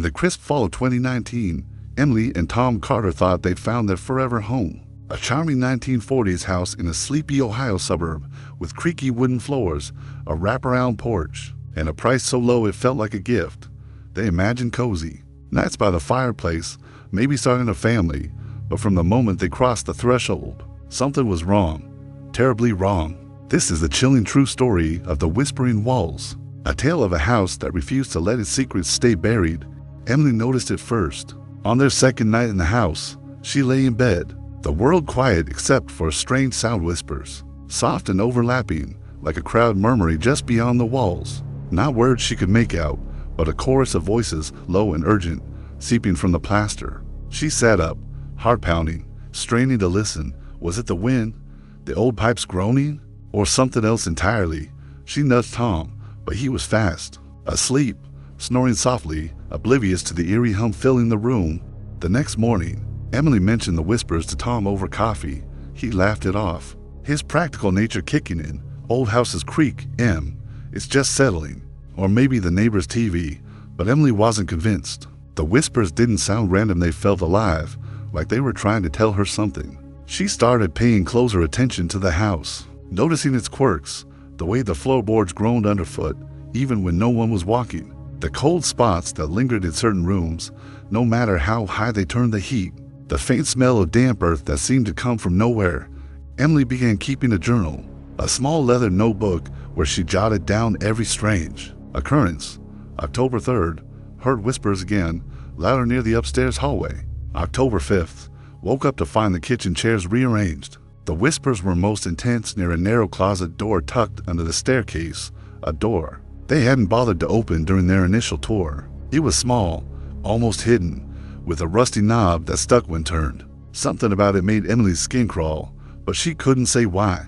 In the crisp fall of 2019, Emily and Tom Carter thought they'd found their forever home. A charming 1940s house in a sleepy Ohio suburb with creaky wooden floors, a wraparound porch, and a price so low it felt like a gift. They imagined cozy nights by the fireplace, maybe starting a family, but from the moment they crossed the threshold, something was wrong. Terribly wrong. This is the chilling true story of the Whispering Walls, a tale of a house that refused to let its secrets stay buried. Emily noticed it first. On their second night in the house, she lay in bed, the world quiet except for strange sound whispers, soft and overlapping, like a crowd murmuring just beyond the walls. Not words she could make out, but a chorus of voices, low and urgent, seeping from the plaster. She sat up, heart pounding, straining to listen. Was it the wind, the old pipes groaning, or something else entirely? She nudged Tom, but he was fast asleep, snoring softly, oblivious to the eerie hum filling the room. The next morning, Emily mentioned the whispers to Tom over coffee. He laughed it off, his practical nature kicking in. Old houses creak, it's just settling. Or maybe the neighbor's TV, but Emily wasn't convinced. The whispers didn't sound random, they felt alive, like they were trying to tell her something. She started paying closer attention to the house, noticing its quirks, the way the floorboards groaned underfoot, even when no one was walking, the cold spots that lingered in certain rooms, no matter how high they turned the heat, the faint smell of damp earth that seemed to come from nowhere. Emily began keeping a journal, a small leather notebook where she jotted down every strange occurrence. October 3rd, heard whispers again, louder near the upstairs hallway. October 5th, woke up to find the kitchen chairs rearranged. The whispers were most intense near a narrow closet door tucked under the staircase, a door they hadn't bothered to open during their initial tour. It was small, almost hidden, with a rusty knob that stuck when turned. Something about it made Emily's skin crawl, but she couldn't say why.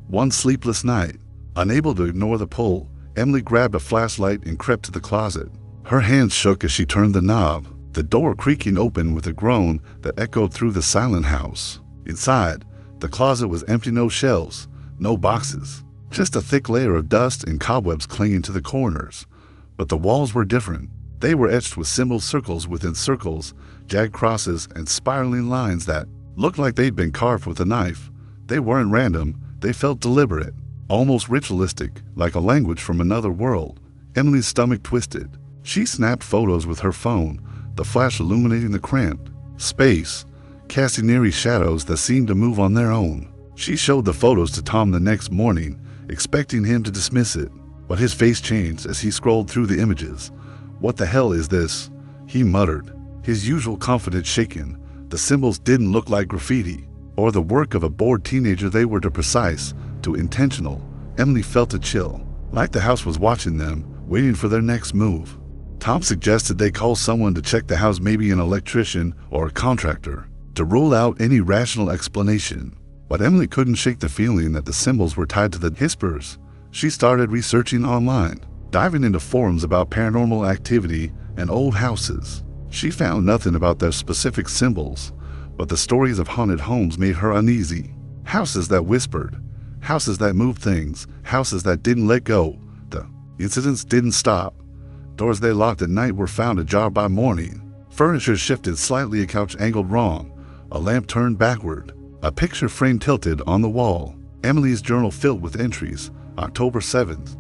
One sleepless night, unable to ignore the pull, Emily grabbed a flashlight and crept to the closet. Her hands shook as she turned the knob, the door creaking open with a groan that echoed through the silent house. Inside, the closet was empty, no shelves, no boxes, just a thick layer of dust and cobwebs clinging to the corners. But the walls were different. They were etched with symbols, circles within circles, jagged crosses, and spiraling lines that looked like they'd been carved with a knife. They weren't random, they felt deliberate, almost ritualistic, like a language from another world. Emily's stomach twisted. She snapped photos with her phone, the flash illuminating the cramped space, casting eerie shadows that seemed to move on their own. She showed the photos to Tom the next morning, expecting him to dismiss it, but his face changed as he scrolled through the images. "What the hell is this?" he muttered, his usual confidence shaken. The symbols didn't look like graffiti or the work of a bored teenager. They were too precise, too intentional. Emily felt a chill, like the house was watching them, waiting for their next move. Tom suggested they call someone to check the house, maybe an electrician or a contractor, to rule out any rational explanation. But Emily couldn't shake the feeling that the symbols were tied to the whispers. She started researching online, diving into forums about paranormal activity and old houses. She found nothing about their specific symbols, but the stories of haunted homes made her uneasy. Houses that whispered, houses that moved things, houses that didn't let go. The incidents didn't stop. Doors they locked at night were found ajar by morning. Furniture shifted slightly, a couch angled wrong, a lamp turned backward, a picture frame tilted on the wall. Emily's journal filled with entries. October 7th,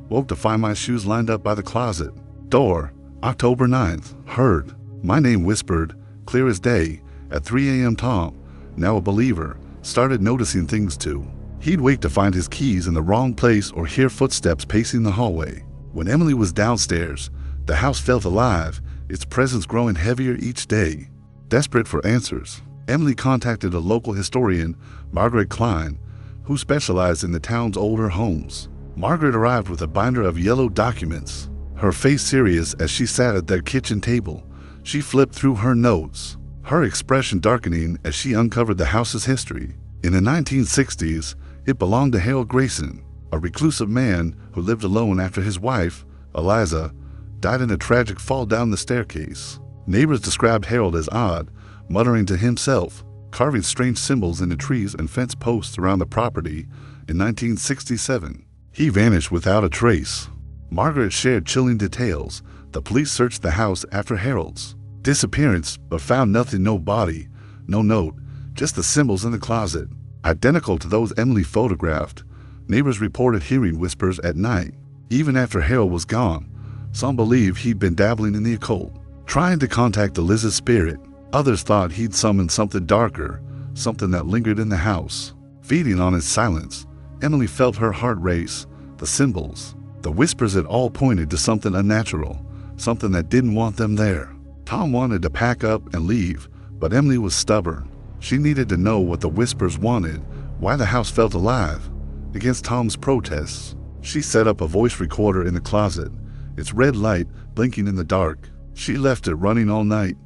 woke to find my shoes lined up by the closet door. October 9th, heard my name whispered, clear as day, at 3 a.m. Tom, now a believer, started noticing things too. He'd wake to find his keys in the wrong place or hear footsteps pacing the hallway. When Emily was downstairs, the house felt alive, its presence growing heavier each day. Desperate for answers, Emily contacted a local historian, Margaret Klein, who specialized in the town's older homes. Margaret arrived with a binder of yellow documents, her face serious as she sat at their kitchen table. She flipped through her notes, her expression darkening as she uncovered the house's history. In the 1960s, it belonged to Harold Grayson, a reclusive man who lived alone after his wife, Eliza, died in a tragic fall down the staircase. Neighbors described Harold as odd, muttering to himself, carving strange symbols into trees and fence posts around the property. In 1967, he vanished without a trace. Margaret shared chilling details, The police searched the house after Harold's disappearance, but found nothing, no body, no note, just the symbols in the closet, identical to those Emily photographed. Neighbors reported hearing whispers at night. Even after Harold was gone, some believed he'd been dabbling in the occult, trying to contact the lizard spirit. Others thought he'd summoned something darker, something that lingered in the house. Feeding on its silence, Emily felt her heart race. The symbols, the whispers, had all pointed to something unnatural, something that didn't want them there. Tom wanted to pack up and leave, but Emily was stubborn. She needed to know what the whispers wanted, why the house felt alive. Against Tom's protests, she set up a voice recorder in the closet, its red light blinking in the dark. She left it running all night,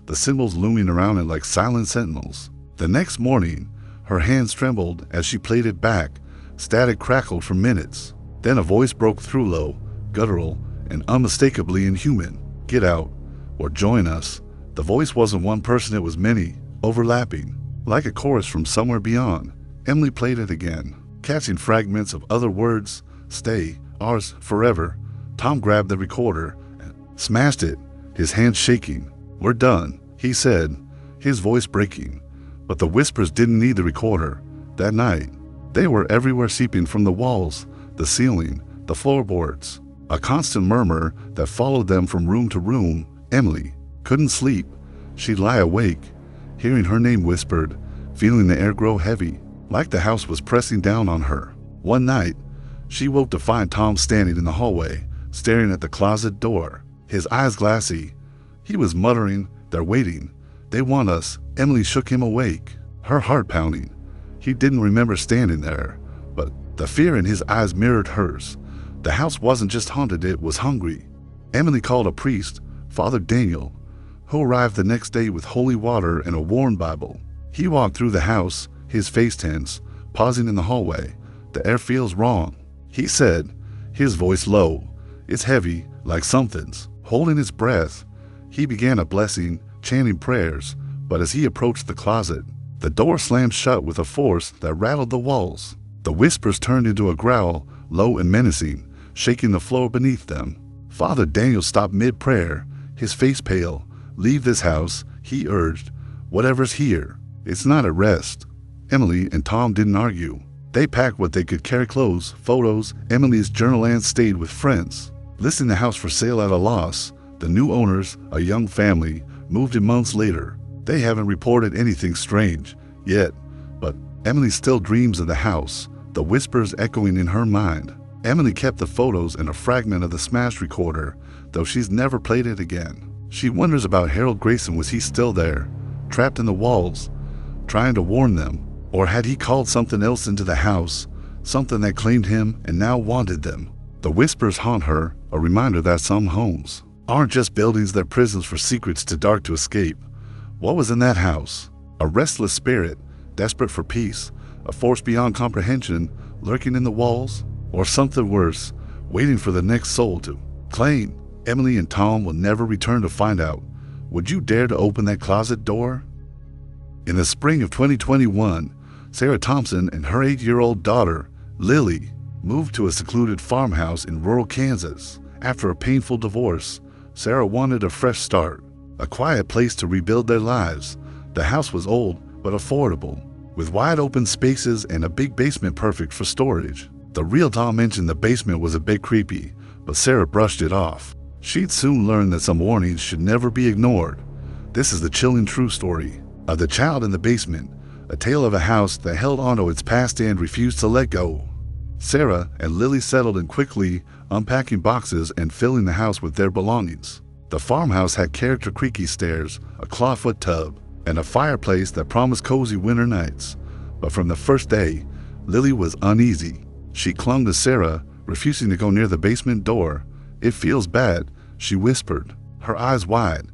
the symbols looming around it like silent sentinels. The next morning, her hands trembled as she played it back. Static crackled for minutes. Then a voice broke through, low, guttural, and unmistakably inhuman. "Get out, or join us." The voice wasn't one person, it was many, overlapping. Like a chorus from somewhere beyond, Emily played it again, catching fragments of other words. "Stay, ours, forever." Tom grabbed the recorder and smashed it, his hands shaking. "We're done," he said, his voice breaking. But the whispers didn't need the recorder. That night, they were everywhere, seeping from the walls, the ceiling, the floorboards. A constant murmur that followed them from room to room. Emily couldn't sleep. She'd lie awake, hearing her name whispered, feeling the air grow heavy, like the house was pressing down on her. One night, she woke to find Tom standing in the hallway, staring at the closet door, his eyes glassy. He was muttering, "They're waiting. They want us." Emily shook him awake, her heart pounding. He didn't remember standing there, but the fear in his eyes mirrored hers. The house wasn't just haunted, it was hungry. Emily called a priest, Father Daniel, who arrived the next day with holy water and a worn Bible. He walked through the house, his face tense, pausing in the hallway. "The air feels wrong," he said, his voice low. "It's heavy, like something's holding its breath." He began a blessing, chanting prayers, but as he approached the closet, the door slammed shut with a force that rattled the walls. The whispers turned into a growl, low and menacing, shaking the floor beneath them. Father Daniel stopped mid-prayer, his face pale. "Leave this house," he urged. "Whatever's here, it's not a rest." Emily and Tom didn't argue. They packed what they could carry: clothes, photos, Emily's journal, and stayed with friends. Listing the house for sale at a loss, the new owners, a young family, moved in months later. They haven't reported anything strange yet, but Emily still dreams of the house, the whispers echoing in her mind. Emily kept the photos and a fragment of the smashed recorder, though she's never played it again. She wonders about Harold Grayson. Was he still there, trapped in the walls, trying to warn them? Or had he called something else into the house, something that claimed him and now wanted them? The whispers haunt her, a reminder that some homes aren't just buildings, they're prisons for secrets too dark to escape. What was in that house? A restless spirit, desperate for peace, a force beyond comprehension, lurking in the walls? Or something worse, waiting for the next soul to claim? Emily and Tom will never return to find out. Would you dare to open that closet door? In the spring of 2021, Sarah Thompson and her 8-year-old daughter, Lily, moved to a secluded farmhouse in rural Kansas. After a painful divorce, Sarah wanted a fresh start, a quiet place to rebuild their lives. The house was old but affordable, with wide open spaces and a big basement perfect for storage. The realtor mentioned the basement was a bit creepy, but Sarah brushed it off. She'd soon learn that some warnings should never be ignored. This is the chilling true story of the child in the basement, a tale of a house that held onto its past and refused to let go. Sarah and Lily settled in quickly, unpacking boxes and filling the house with their belongings. The farmhouse had character: creaky stairs, a clawfoot tub, and a fireplace that promised cozy winter nights. But from the first day, Lily was uneasy. She clung to Sarah, refusing to go near the basement door. "It feels bad," she whispered, her eyes wide.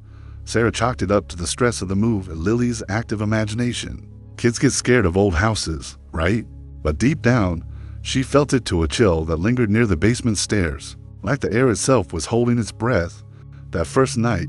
Sarah chalked it up to the stress of the move and Lily's active imagination. Kids get scared of old houses, right? But deep down, she felt it to a chill that lingered near the basement stairs, like the air itself was holding its breath. That first night,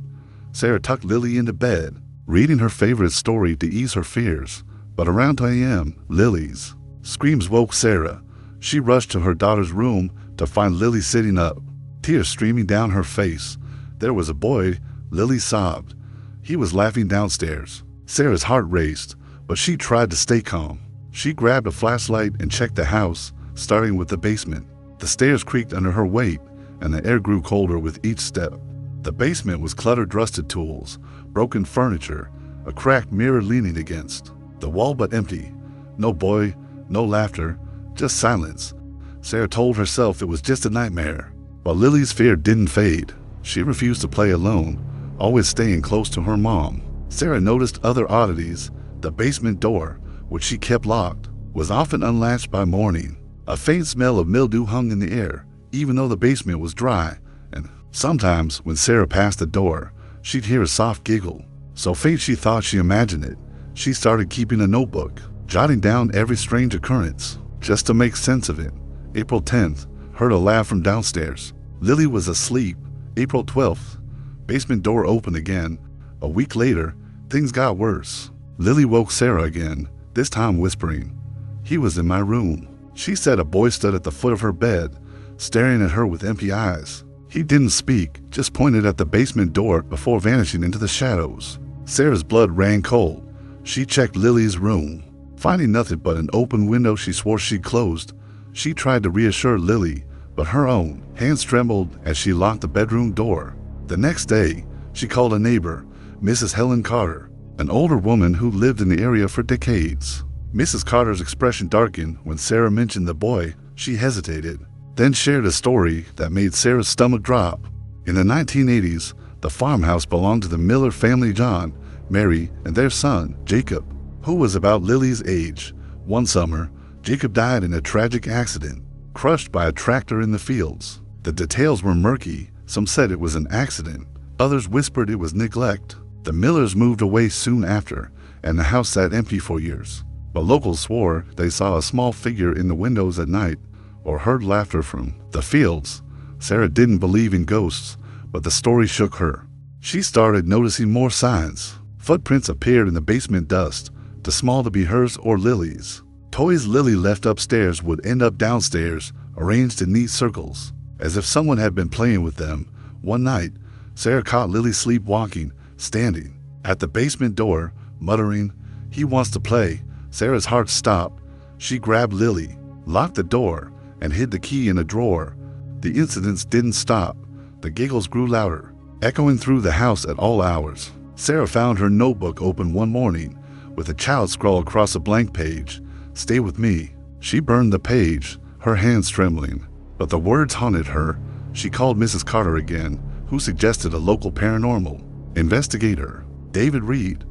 Sarah tucked Lily into bed, reading her favorite story to ease her fears. But around 2 a.m., Lily's screams woke Sarah. She rushed to her daughter's room to find Lily sitting up, tears streaming down her face. There was a boy, Lily sobbed. He was laughing downstairs. Sarah's heart raced, but she tried to stay calm. She grabbed a flashlight and checked the house, starting with the basement. The stairs creaked under her weight, and the air grew colder with each step. The basement was cluttered rusted tools, broken furniture, a cracked mirror leaning against. The wall but empty. No boy, no laughter, just silence. Sarah told herself it was just a nightmare. But Lily's fear didn't fade. She refused to play alone, always staying close to her mom. Sarah noticed other oddities. The basement door, which she kept locked, was often unlatched by morning. A faint smell of mildew hung in the air, even though the basement was dry, and sometimes when Sarah passed the door, she'd hear a soft giggle. So faint she thought she imagined it. She started keeping a notebook, jotting down every strange occurrence, just to make sense of it. April 10th, heard a laugh from downstairs. Lily was asleep. April 12th, basement door opened again. A week later, things got worse. Lily woke Sarah again, this time whispering. He was in my room. She said a boy stood at the foot of her bed, staring at her with empty eyes. He didn't speak, just pointed at the basement door before vanishing into the shadows. Sarah's blood ran cold. She checked Lily's room. Finding nothing but an open window she swore she'd closed, she tried to reassure Lily, but her own hands trembled as she locked the bedroom door. The next day, she called a neighbor, Mrs. Helen Carter, an older woman who lived in the area for decades. Mrs. Carter's expression darkened when Sarah mentioned the boy. She hesitated, then shared a story that made Sarah's stomach drop. In the 1980s, the farmhouse belonged to the Miller family. John, Mary, and their son, Jacob, who was about Lily's age. One summer, Jacob died in a tragic accident, crushed by a tractor in the fields. The details were murky. Some said it was an accident. Others whispered it was neglect. The Millers moved away soon after, and the house sat empty for years. But locals swore they saw a small figure in the windows at night, or heard laughter from the fields. Sarah didn't believe in ghosts, but the story shook her. She started noticing more signs. Footprints appeared in the basement dust, too small to be hers or Lily's. Toys Lily left upstairs would end up downstairs, arranged in neat circles, as if someone had been playing with them. One night, Sarah caught Lily sleepwalking, standing at the basement door, muttering, "He wants to play." Sarah's heart stopped. She grabbed Lily, locked the door, and hid the key in a drawer. The incidents didn't stop. The giggles grew louder, echoing through the house at all hours. Sarah found her notebook open one morning, with a child scrawl across a blank page, "Stay with me." She burned the page, her hands trembling. But the words haunted her. She called Mrs. Carter again, who suggested a local paranormal investigator, David Reed.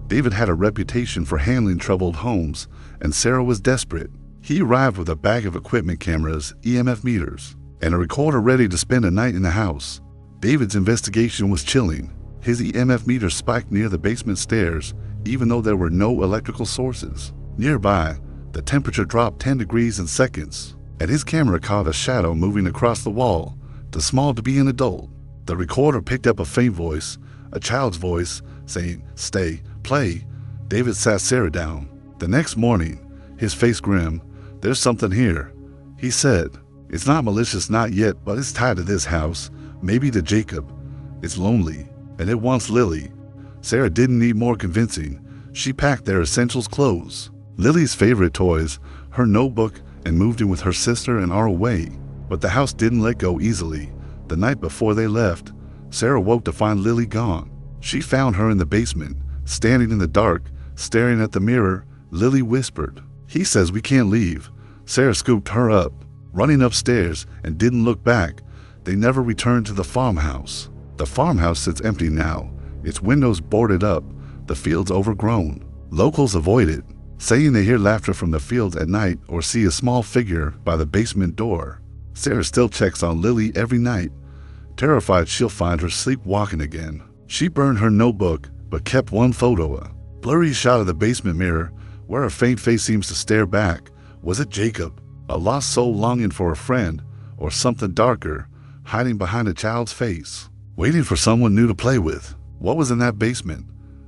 David had a reputation for handling troubled homes, and Sarah was desperate. He arrived with a bag of equipment, cameras, EMF meters, and a recorder ready to spend a night in the house. David's investigation was chilling. His EMF meter spiked near the basement stairs, even though there were no electrical sources. Nearby, the temperature dropped 10 degrees in seconds, and his camera caught a shadow moving across the wall, too small to be an adult. The recorder picked up a faint voice, a child's voice, saying, "Stay, play." David sat Sarah down. The next morning, his face grim. "There's something here," he said. "It's not malicious, not yet, but it's tied to this house, maybe to Jacob. It's lonely, and it wants Lily." Sarah didn't need more convincing. She packed their essentials clothes, Lily's favorite toys, her notebook, and moved in with her sister and our way. But the house didn't let go easily. The night before they left, Sarah woke to find Lily gone. She found her in the basement, standing in the dark, staring at the mirror. Lily whispered, "He says we can't leave." Sarah scooped her up, running upstairs, and didn't look back. They never returned to the farmhouse. The farmhouse sits empty now, its windows boarded up, the fields overgrown. Locals avoid it, saying they hear laughter from the fields at night or see a small figure by the basement door. Sarah still checks on Lily every night, terrified she'll find her sleepwalking again. She burned her notebook, but kept one photo, a blurry shot of the basement mirror, where a faint face seems to stare back. Was it Jacob, a lost soul longing for a friend, or something darker, hiding behind a child's face, waiting for someone new to play with? What was in that basement?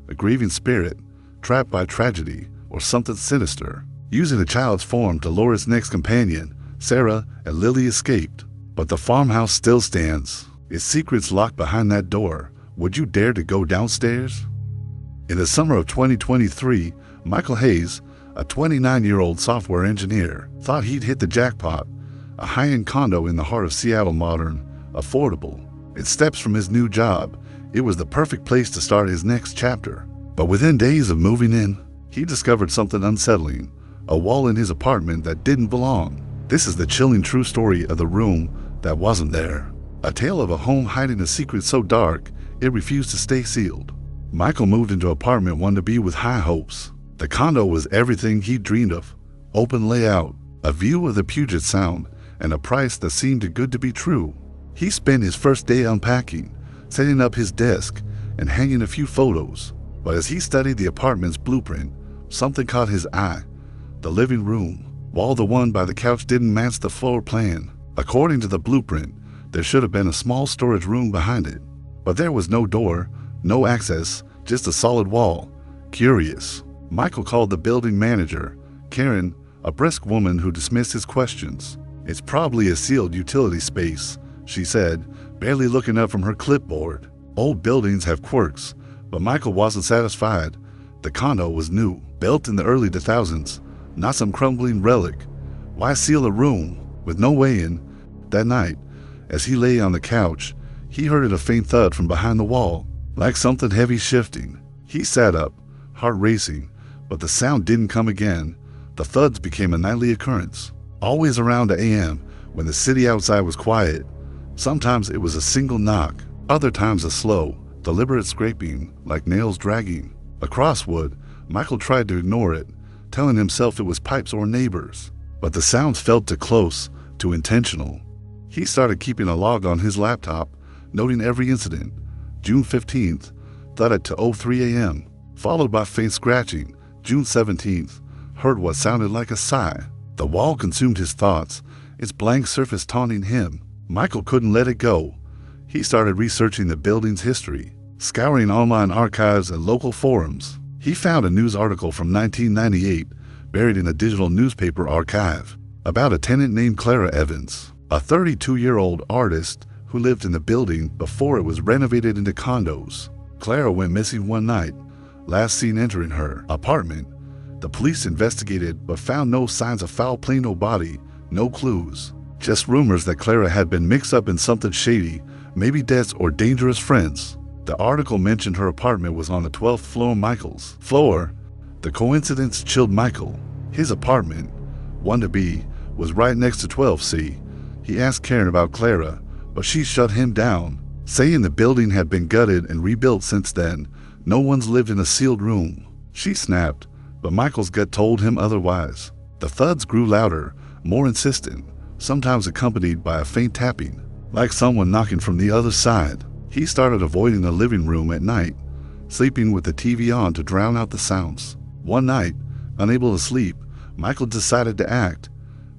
A grieving spirit, trapped by tragedy, or something sinister? Using a child's form to lure its next companion, Sarah and Lily escaped. But the farmhouse still stands. Is secrets locked behind that door? Would you dare to go downstairs? In the summer of 2023, Michael Hayes, a 29-year-old software engineer, thought he'd hit the jackpot. A high-end condo in the heart of Seattle, modern, affordable. It's steps from his new job. It was the perfect place to start his next chapter. But within days of moving in, he discovered something unsettling. A wall in his apartment that didn't belong. This is the chilling true story of the room that wasn't there. A tale of a home hiding a secret so dark, it refused to stay sealed. Michael moved into apartment 1B with high hopes. The condo was everything he dreamed of. Open layout, a view of the Puget Sound, and a price that seemed too good to be true. He spent his first day unpacking, setting up his desk, and hanging a few photos. But as he studied the apartment's blueprint, something caught his eye. The living room, while the one by the couch didn't match the floor plan. According to the blueprint, there should have been a small storage room behind it. But there was no door, no access, just a solid wall. Curious. Michael called the building manager, Karen, a brisk woman who dismissed his questions. It's probably a sealed utility space, she said, barely looking up from her clipboard. Old buildings have quirks, but Michael wasn't satisfied. The condo was new, built in the early 2000s, not some crumbling relic. Why seal a room with no way in? That night, as he lay on the couch, he heard a faint thud from behind the wall, like something heavy shifting. He sat up, heart racing, but the sound didn't come again. The thuds became a nightly occurrence, always around AM when the city outside was quiet. Sometimes it was a single knock, other times a slow, deliberate scraping, like nails dragging. Across wood, Michael tried to ignore it, telling himself it was pipes or neighbors. But the sounds felt too close, too intentional. He started keeping a log on his laptop, noting every incident. June 15th, thudded to 03 a.m., followed by faint scratching. June 17th, heard what sounded like a sigh. The wall consumed his thoughts, its blank surface taunting him. Michael couldn't let it go. He started researching the building's history, scouring online archives and local forums. He found a news article from 1998 buried in a digital newspaper archive about a tenant named Clara Evans, a 32-year-old artist who lived in the building before it was renovated into condos. Clara went missing one night, last seen entering her apartment. The police investigated but found no signs of foul play, no body, no clues. Just rumors that Clara had been mixed up in something shady, maybe debts or dangerous friends. The article mentioned her apartment was on the 12th floor, Michael's floor. The coincidence chilled Michael. His apartment, 1B, was right next to 12C. He asked Karen about Clara, but she shut him down, saying the building had been gutted and rebuilt since then. No one's lived in a sealed room. She snapped, but Michael's gut told him otherwise. The thuds grew louder, more insistent, sometimes accompanied by a faint tapping, like someone knocking from the other side. He started avoiding the living room at night, sleeping with the TV on to drown out the sounds. One night, unable to sleep, Michael decided to act.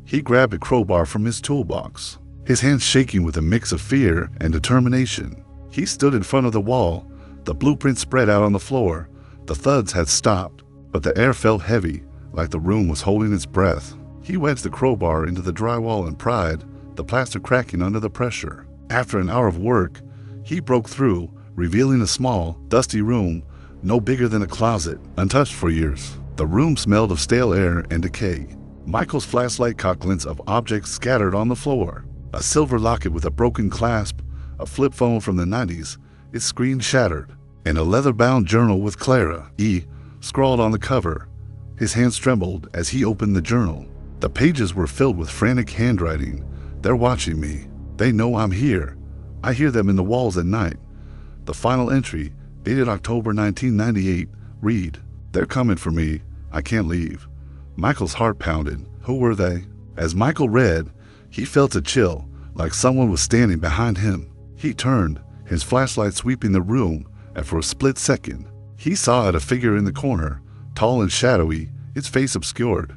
He grabbed a crowbar from his toolbox, his hands shaking with a mix of fear and determination. He stood in front of the wall, the blueprint spread out on the floor. The thuds had stopped, but the air felt heavy, like the room was holding its breath. He wedged the crowbar into the drywall and pried, the plaster cracking under the pressure. After an hour of work, he broke through, revealing a small, dusty room, no bigger than a closet, untouched for years. The room smelled of stale air and decay. Michael's flashlight caught glints of objects scattered on the floor. A silver locket with a broken clasp, a flip phone from the 90s, its screen shattered, and a leather-bound journal with Clara E. scrawled on the cover. His hands trembled as he opened the journal. The pages were filled with frantic handwriting. They're watching me. They know I'm here. I hear them in the walls at night. The final entry, dated October 1998, read, "They're coming for me. I can't leave." Michael's heart pounded. Who were they? As Michael read, he felt a chill, like someone was standing behind him. He turned, his flashlight sweeping the room, and for a split second, he saw a figure in the corner, tall and shadowy, its face obscured.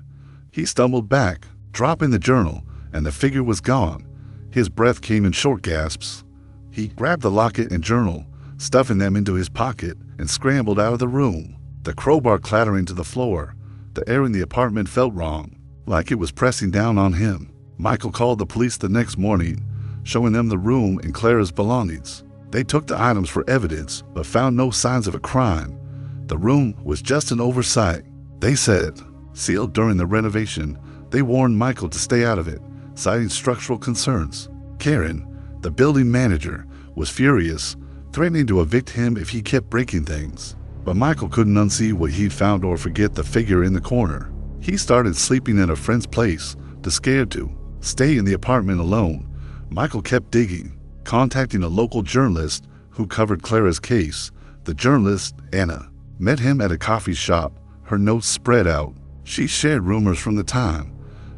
He stumbled back, dropping the journal, and the figure was gone. His breath came in short gasps. He grabbed the locket and journal, stuffing them into his pocket, and scrambled out of the room. The crowbar clattering to the floor. The air in the apartment felt wrong, like it was pressing down on him. Michael called the police the next morning. showing them the room and Clara's belongings. They took the items for evidence, but found no signs of a crime. The room was just an oversight, they said. Sealed during the renovation, they warned Michael to stay out of it, citing structural concerns. Karen, the building manager, was furious, threatening to evict him if he kept breaking things. But Michael couldn't unsee what he'd found or forget the figure in the corner. He started sleeping in a friend's place, too scared to stay in the apartment alone. Michael kept digging, contacting a local journalist who covered Clara's case. The journalist, Anna, met him at a coffee shop, her notes spread out. She shared rumors from the time.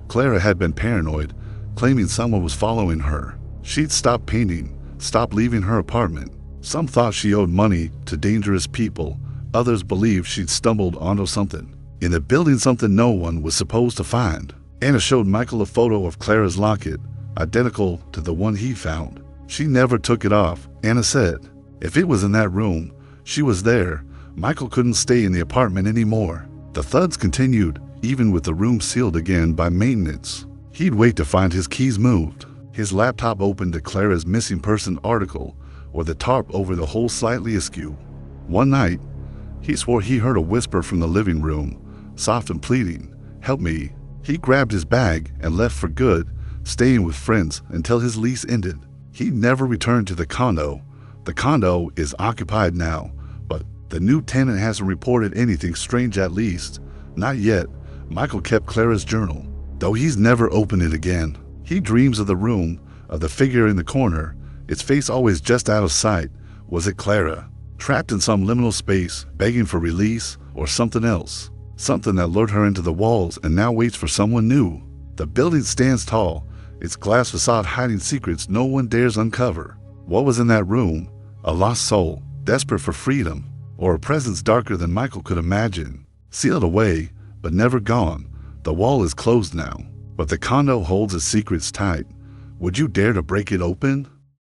Clara had been paranoid, claiming someone was following her. She'd stopped painting, stopped leaving her apartment. Some thought she owed money to dangerous people. Others believed she'd stumbled onto something in the building, something no one was supposed to find. Anna showed Michael a photo of Clara's locket, identical to the one he found. She never took it off, Anna said. If it was in that room, she was there. Michael couldn't stay in the apartment anymore. The thuds continued, even with the room sealed again by maintenance. He'd wait to find his keys moved, his laptop open to Clara's missing person article, or the tarp over the hole slightly askew. One night, he swore he heard a whisper from the living room, soft and pleading, "Help me." He grabbed his bag and left for good, staying with friends until his lease ended. He never returned to the condo. The condo is occupied now, but the new tenant hasn't reported anything strange, at least. Not yet. Michael kept Clara's journal, though he's never opened it again. He dreams of the room, of the figure in the corner, its face always just out of sight. Was it Clara, trapped in some liminal space, begging for release, or something else? Something that lured her into the walls and now waits for someone new. The building stands tall, its glass facade hiding secrets no one dares uncover. What was in that room? A lost soul, desperate for freedom, or a presence darker than Michael could imagine? Sealed away, but never gone. The wall is closed now, but the condo holds its secrets tight. Would you dare to break it open?